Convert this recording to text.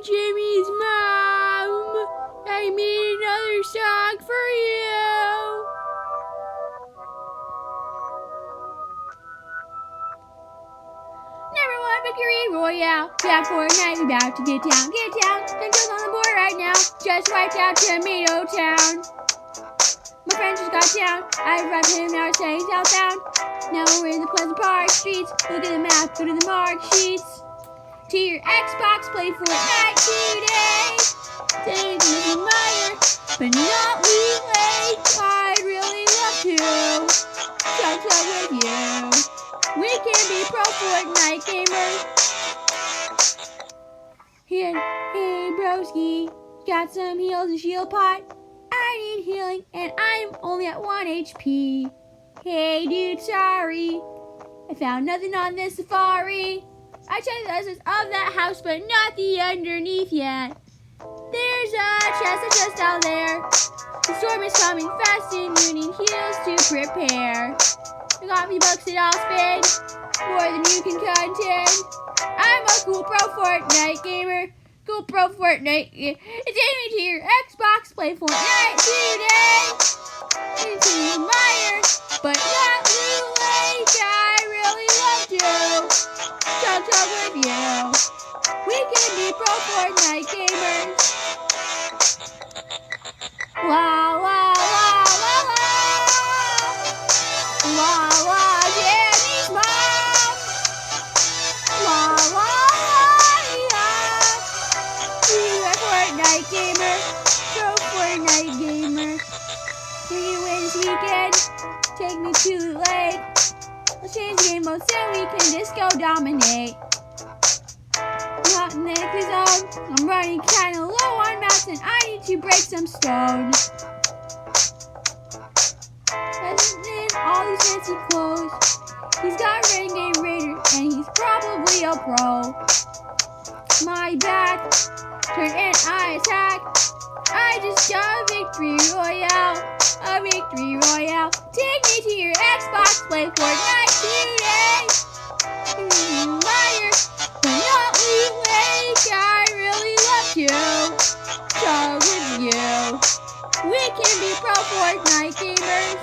Jimmy's mom. I made another song for you. Number 1, Victory Royale. Yeah, Fortnite, we about to get down. Get down. Controls on the board right now. Just wiped out Tomato Town. My friend just got down. I've arrived him now, saying southbound. Now we're in the Pleasant Park streets. Look at the map, go to the mark sheets. To your Xbox, play Fortnite today. Today's Mr. Meyer, but not relay. I'd really love to play with you. We can be pro Fortnite gamers. Hey broski, got some heals and shield pot. I need healing and I'm only at 1 HP. Hey dude, sorry. I found nothing on this safari. I checked the others of that house, but not the underneath yet. There's a chest just out there. The storm is coming fast and you need heals to prepare. I got me bucks that I'll spend, more than you can contend. I'm a cool pro Fortnite gamer. Cool pro Fortnite. It's aiming to your Xbox, play Fortnite today. Into your Meyer, but not Blue Lake. I really love to talk with you. We can be pro Fortnite gamers. La la la la la. La la Jimmy's mom. La la la. You're a Fortnite gamer. Pro Fortnite gamer. Do you win this weekend? Take me to the lake. Let's change the game mode so we can disco dominate. Not in the zone. I'm running kinda low on mats and I need to break some stones. Hasn't in all these fancy clothes. He's got Renegade Raider and he's probably a pro. My back, turn and I attack. I just got a victory royale. A victory royale. Take me to your Xbox, play Fortnite today. Meyer, but not Lake. I really love to talk with you. We can be pro Fortnite gamers.